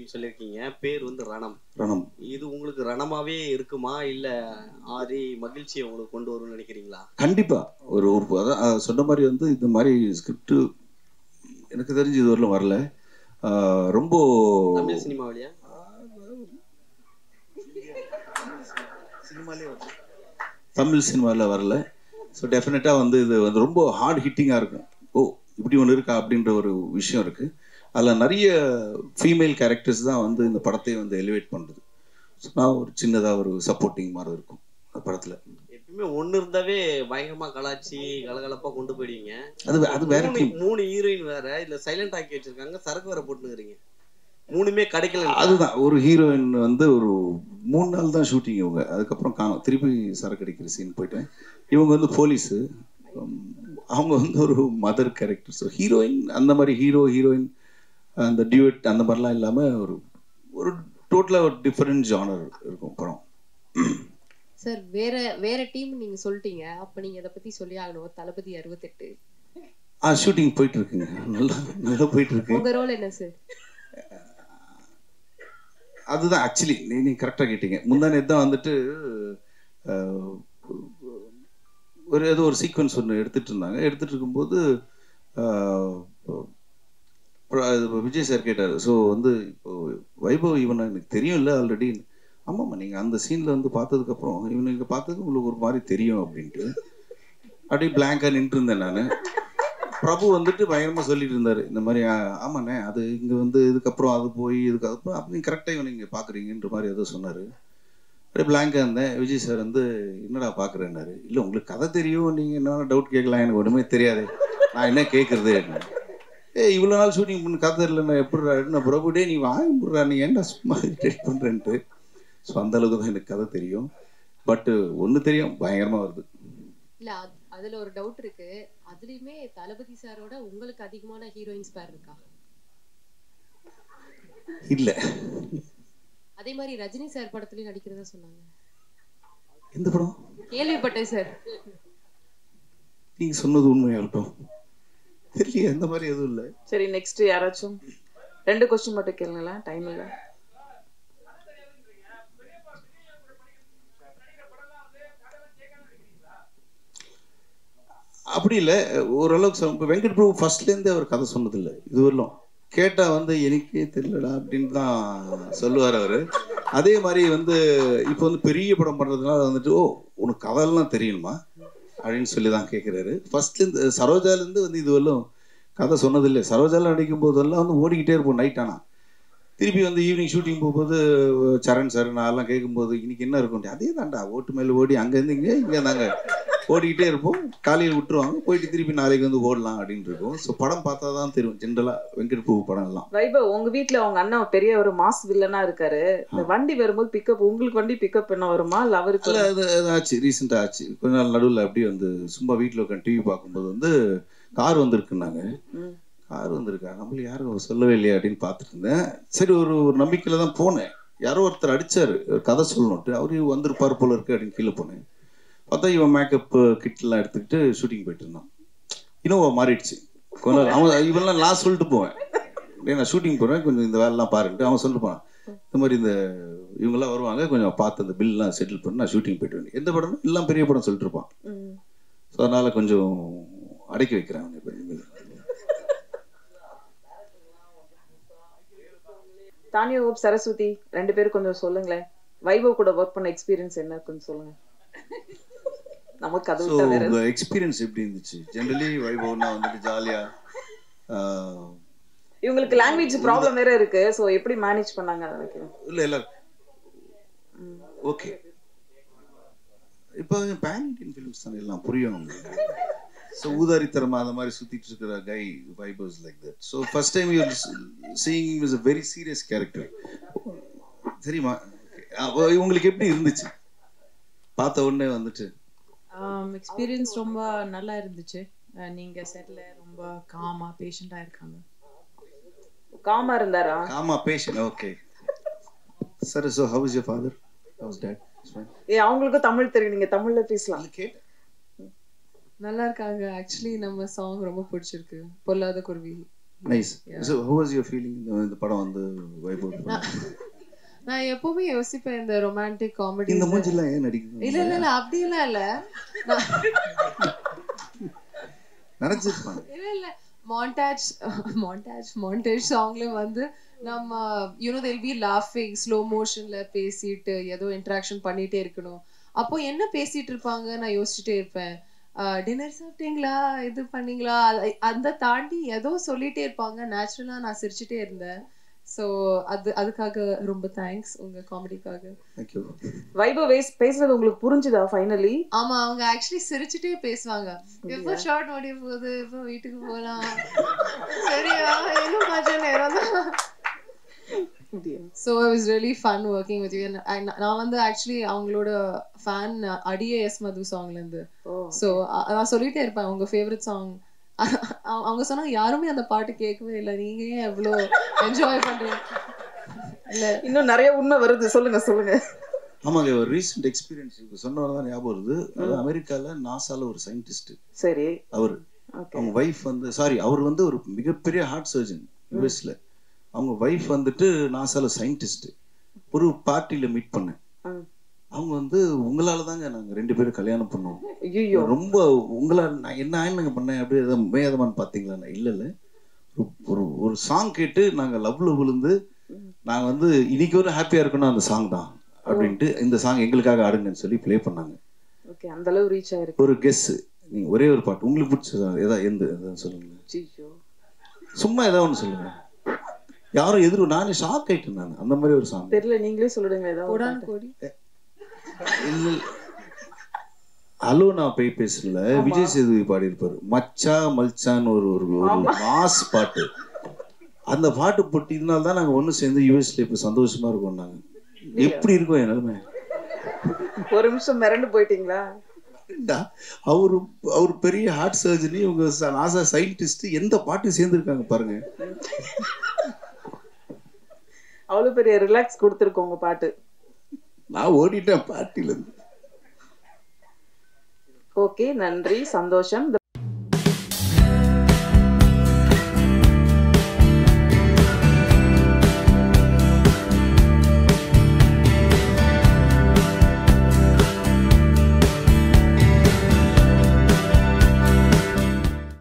அப்படின்னு சொல்லியிருக்கீங்க. பேர் வந்து ரணம். ரணம். இது உங்களுக்கு ரணமாவே இருக்குமா, இல்ல ஆதி மகிழ்ச்சியை உங்களுக்கு கொண்டு வரும்னு நினைக்கிறீங்களா? கண்டிப்பா. ஒரு அதான் சொன்ன மாதிரி வந்து இந்த மாதிரி ஸ்கிரிப்ட் எனக்கு தெரிஞ்சு இது வரலும் வரல. ரொம்ப தமிழ் சினிமாவிலையா? தமிழ் சினிமாவில் வரல. ஸோ டெஃபினட்டாக வந்து இது வந்து ரொம்ப ஹார்ட் ஹிட்டிங்காக இருக்கும். ஓ இப்படி ஒன்று இருக்கா அப்படின்ற ஒரு விஷயம் இருக்குது. அதில் நிறைய ஃபீமேல் கேரக்டர்ஸ் தான் வந்து இந்த படத்தை வந்து எலிவேட் பண்ணுறது. ஸோ நான் ஒரு சின்னதாக ஒரு சப்போர்ட்டிங் மாதிரி இருக்கும் அந்த படத்தில். எப்பவுமே ஒன்று இருந்தாவே பயங்கரமாக கலாச்சி கலகலப்பாக கொண்டு போயிடுவீங்க. அது வேற. 3 ஹீரோயின் வேற இல்லை சைலண்ட் ஆக்கி வச்சிருக்காங்க, சரக்கு வேற போட்டுக்கிறீங்க. 3மே கிடைக்கல. அதுதான் ஒரு ஹீரோயின் வந்து ஒரு 3 நாள் தான் ஷூட்டிங் இவங்க. அதுக்கப்புறம் திருப்பி சரக்கு அடிக்கிற சீன் போயிட்டேன். இவங்க வந்து போலீஸு, அவங்க வந்து ஒரு மதர் கேரக்டர். ஸோ ஹீரோயின் அந்த மாதிரி ஹீரோயின் அந்த டியூட் அந்த மாதிரிலாம் இல்லாமல் ஒரு ஒரு டோட்டலாக ஒரு டிஃப்ரெண்ட் ஜானர் இருக்கும் படம். சார் வேற டீம் நீங்க சொல்லிட்டீங்க, அப்ப நீங்க இதை பத்தி சொல்லி ஆகணும். தளபதி 68 ஷூட்டிங் போயிட்டு இருக்குங்க. நல்லா போயிட்டு இருக்கு. உங்க ரோல் என்ன சார்? அதுதான் ஆக்சுவலி நீ கரெக்டாக கேட்டீங்க. முந்தானே தான் வந்துட்டு ஏதோ ஒரு சீக்வன்ஸ் ஒன்று எடுத்துட்டு இருந்தாங்க. எடுத்துட்டு இருக்கும்போது விஜய் சார் கேட்டார், ஸோ வந்து இப்போ வைபவ் இவனை எனக்கு தெரியும் இல்லை ஆல்ரெடி. ஆமாம்மா நீங்கள் அந்த சீனில் வந்து பார்த்ததுக்கப்புறம் இவனை இங்கே பார்த்தது உங்களுக்கு ஒரு மாதிரி தெரியும் அப்படின்ட்டு அப்படியே பிளாங்காக நின்று இருந்தேன் நான். பிரபு வந்துட்டு பயங்கரமாக சொல்லிட்டு இருந்தார் இந்த மாதிரி. ஆமாண்ணே அது இங்கே வந்து இதுக்கப்புறம் அது போய் இதுக்கப்புறம் அப்போ நீங்கள் கரெக்டாக இவனை இங்கே பார்க்குறீங்கன்ற மாதிரி ஏதோ சொன்னார். அப்படியே பிளாங்காக இருந்தேன். விஜய் சார் வந்து என்னடா பார்க்குறேன்னாரு. இல்லை உங்களுக்கு கதை தெரியும், நீங்கள் என்ன டவுட் கேட்கலாம், எனக்கு ஒன்றுமே தெரியாது, நான் என்ன கேட்குறது. இவ்வளோ நாள் ஷூட்டிங் பண்ண கதை இல்லைண்ணா எப்படிடா நான் பிரபுடே நீ வாங்கிடுறா நீ ஏன்டா சும்மா ரெடி பண்ணுறேன்ட்டு. ஸோ அந்தளவுக்கு தான் எனக்கு கதை தெரியும். பட்டு ஒன்று தெரியும், பயங்கரமாக வருது. இல்லை அதுல ஒரு டவுட் இருக்கு. அதுலயுமே தளபதி சாரோட உங்களுக்கு அதிகமான ஹீரோயின்ஸ் பேர் இருக்கா? இல்ல. அதே மாதிரி ரஜினி சார் படத்துலயும் நடிக்கிறதா சொன்னாங்க. எந்த படம்? கேள்விப்பட்டேன் சார். நீங்க சொன்னது உண்மையா இருக்கும் தெரியல, அந்த மாதிரி எதுவும் இல்ல. சரி நெக்ஸ்ட் யாராச்சும் 2 क्वेश्चन மட்டும் கேளுங்களா, டைம் இல்ல. அப்படி இல்லை, ஓரளவுக்கு வெங்கட் பிரபு ஃபர்ஸ்ட்லேருந்தே அவர் கதை சொன்னதில்லை இது வரலாம். கேட்டால் வந்து எனக்கே தெரியலடா அப்படின்னு தான் சொல்லுவார் அவர். அதே மாதிரி வந்து இப்போ வந்து பெரிய படம் பண்ணுறதுனால வந்துட்டு ஓ உனக்கு கதையெல்லாம் தெரியணுமா அப்படின்னு சொல்லி தான் கேட்குறாரு. ஃபர்ஸ்ட்லேருந்து சரோஜாலேருந்து வந்து இது வரலாம் கதை சொன்னதில்லை. சரோஜாவில் நடிக்கும் போதெல்லாம் வந்து ஓடிக்கிட்டே இருப்போம் நைட். ஆனால் திருப்பி வந்து ஈவினிங் ஷூட்டிங் போகும்போது சரண் சார் நான் எல்லாம் கேட்கும்போது இன்னைக்கு என்ன இருக்கும், அதே தான்டா ஓட்டு மேலே ஓடி அங்கேருந்து இங்கே நாங்கள் ஓடிக்கிட்டே இருப்போம். காலையில் விட்டுருவாங்க, போயிட்டு திருப்பி நாளைக்கு வந்து ஓடலாம் அப்படின்னு இருக்கும். ஸோ படம் பார்த்தா தான் தெரியும் ஜென்ரலாக வெங்கட் பிரபு படம் எல்லாம். வைபவ் உங்க வீட்டில் அவங்க அண்ணன் பெரிய ஒரு மாஸ் வில்லனா இருக்காரு. இந்த வண்டி வரும்போது பிக்கப் உங்களுக்கு வண்டி பிக்கப் பண்ண வருமா இல்லை அவருக்கு? இல்லை அது ஆச்சு, ரீசெண்டாக ஆச்சு. கொஞ்ச நாள் நடுவில் அப்படியே வந்து சும்மா வீட்டில் உட்காந்து டிவி பார்க்கும்போது வந்து கார் வந்திருக்குன்னாங்க. கார் வந்திருக்கா நம்மளுக்கு யாரும் சொல்லவே இல்லையா அப்படின்னு பார்த்துட்டு இருந்தேன். சரி ஒரு நம்பிக்கையில் தான் போனேன். யாரோ ஒருத்தர் அடித்தார் கதை சொல்லணுன்ட்டு, அவரு வந்திருப்பார் போல இருக்கு அப்படின்னு கீழே போனேன். பார்த்தா இவன் மேக்கப் கிட்லாம் எடுத்துக்கிட்டு ஷூட்டிங் போயிட்டு இருந்தான். இன்னும் மாறிடுச்சு கொஞ்ச நாள். அவன் இவெல்லாம் நான் சொல்லிட்டு போவேன், நான் ஷூட்டிங் போகிறேன் கொஞ்சம் இந்த வேலைலாம் பாருன்ட்டு அவன் சொல்லிட்டு போனான். இந்த மாதிரி இந்த இவங்கெல்லாம் வருவாங்க கொஞ்சம் பார்த்து அந்த பில்லாம் செட்டில் பண்ணி நான் ஷூட்டிங் போயிட்டு வந்தேன். எந்த படம்னா எல்லாம் பெரிய படம் சொல்லிட்டு இருப்பான். ஸோ அதனால கொஞ்சம் அடக்கி வைக்கிறேன் அவனை. தானியா ஹோப் சரஸ்வதி 2 பேரும் கொஞ்சம் சொல்லுங்களேன். வைபவ் கூட ஒர்க் பண்ண எக்ஸ்பீரியன்ஸ் என்ன கொஞ்சம் சொல்லுங்க. நமக்கு அது விட்ட வேற எக்ஸ்பீரியன்ஸ் எப்படி இருந்துச்சு? ஜெனரலி வைபவ்னா வந்துட்டு ஜாலியா. இவங்களுக்கு லாங்குவேஜ் ப்ராப்ளம் வேற இருக்கு. சோ எப்படி மேனேஜ் பண்ணாங்க அத வைக்கிறேன். இல்ல இல்ல ஓகே. இப்போ பேன் இண்டியன் ஃபிலிம்ஸ் தான் எல்லாம் புரியும். So ஊதாரித்தரமா அந்த மாதிரி சுத்திட்டு இருக்கிற guy vibes like that. So first time you seeing him as a very serious character. சரிமா உங்களுக்கு எப்படி இருந்துச்சு பார்த்த உடனே வந்துட்டு? எக்ஸ்பீரியன்ஸ் ரொம்ப நல்லா இருந்துச்சு. நீங்க செட்ல ரொம்ப காமா பேஷண்டா இருக்காங்க. காமா இருந்தாரா? காமா patient. Okay sir. So how is your father? How is dad? அவங்களுக்கு தமிழ் தெரியும், நீங்க தமிழ்ல பேசலாம். நல்லா இருக்காங்க. ஆக்சுவலி நம்ம சாங் ரொம்ப பிடிச்சிருக்கு, பொல்லாத குருவி. Nice. So who was your feeling இந்த படம் வந்து வைபவ்? நான் எப்பவுமே யோசிப்பேன் இந்த ரொமான்டிக் காமெடி. இந்த மூஞ்சிலாம் ஏன் நடிக்கணும்? இல்ல அப்படியெல்லாம் இல்ல. நினைச்சிருப்பாங்க. இல்ல மாண்டேஜ் சாங்ல வந்து நம்ம they'll be laughing ஸ்லோ மோஷன்ல பேசிட்டு ஏதோ இன்டராக்ஷன் பண்ணிட்டே இருக்கணும். அப்போ என்ன பேசிட்டு இருப்பாங்க நான் யோசிச்சுட்டே இருப்பேன். டின்னர் சாப்பிட்டீங்களா, இது பண்ணீங்களா, அந்த தாண்டி ஏதோ சொல்லிட்டே இருப்பாங்க. நேச்சுரலா நான் சிரிச்சுட்டே இருந்தேன். ஸோ அதுக்காக ரொம்ப தேங்க்ஸ் உங்க காமெடிக்காக. தேங்க்யூ. வைபவ் பேசுறது உங்களுக்கு புரிஞ்சுதா ஃபைனலி? ஆமா, அவங்க ஆக்சுவலி சிரிச்சுட்டே பேசுவாங்க. எப்போ ஷார்ட் முடிய போகுது, எப்போ வீட்டுக்கு போகலாம், சரியா இன்னும் கொஞ்சம் நேரம் தான். So it was really fun working with you. And நான் வந்து ஆக்சுவலி அவங்களோட ஃபேன் அடியே எஸ் மது சாங்ல இருந்து. ஸோ நான் சொல்லிட்டே இருப்பேன் உங்க ஃபேவரட் சாங். அவங்க சொன்னாங்க யாருமே அந்த பாட்டு கேட்கவே இல்லை, நீங்க ஏன் எவ்வளோ என்ஜாய் பண்றீங்க? இல்ல இன்னும் நிறைய உண்மை வருது, சொல்லுங்க. ஆமாங்க, ஒரு ரீசெண்ட் எக்ஸ்பீரியன்ஸ் சொன்னதான் ஞாபகம் வருது. அது அமெரிக்கால நாசால ஒரு சயின்டிஸ்ட். சரி. அவங்க வைஃப் வந்து அவர் வந்து ஒரு மிகப்பெரிய ஹார்ட் சர்ஜன் யூஎஸ்ல. அவங்க வைஃப் வந்துட்டு நாசால சயின்டிஸ்ட். ஒரு பார்ட்டியில மீட் பண்ணேன். அவங்க வந்து உங்களால தாங்க நாங்க 2 பேரும் கல்யாணம் பண்ணோம், ரொம்ப உங்களால நான் என்ன ஆயினுங்க பண்ணேன் அப்படி மேதமான்னு பாத்தீங்களா? இல்ல ஒரு சாங் கேட்டு நாங்க லவ்ல விழுந்து நாங்க வந்து இன்னைக்கு ஒரு ஹாப்பியா இருக்கணும் அந்த சாங் தான் அப்படின்ட்டு இந்த சாங் எங்களுக்காக ஆடுங்கன்னு சொல்லி ப்ளே பண்ணாங்க. ஓகே, அந்த அளவு ரீச் ஆயிருக்கு. ஒரு கெஸ், நீங்க ஒரே ஒரு பாட்டு உங்களுக்கு பிடிச்சதா எந்த சொல்லுங்க. சும்மா ஏதாவது ஒன்று சொல்லுங்க. யாரும் நானே ஷாக் ஆயிட்டேன் நான். அந்த மாதிரி ஒரு சாங் தெரியல, நீங்களே சொல்லுங்க ஏதாவது. ஹலோ நான் போய் பேசல, விஜய் சேதுபதி பாடி இருப்பாரு மச்சா மல்சான்னு ஒரு மாஸ் பாட்டு. அந்த பாட்டு போட்டு இதனால தான் நாங்க ஒண்ணு சேர்ந்து யூஎஸ்ல இப்ப சந்தோஷமா இருக்கோம். நாங்க எப்படி இருக்கோம் என் நிலைமை? ஒரு நிமிஷம் மிரண்டு போயிட்டீங்களா? அவரு பெரிய ஹார்ட் சர்ஜரி, உங்க நாசா சயின்டிஸ்ட், எந்த பாட்டு சேர்ந்துருக்காங்க பாருங்க. அவ்வளவு பெரிய ரிலாக்ஸ் கொடுத்துருக்கோம் உங்க பாட்டு. நான் ஓடிட்டேன் பார்ட்டில இருந்து. ஓகே, நன்றி, சந்தோஷம்.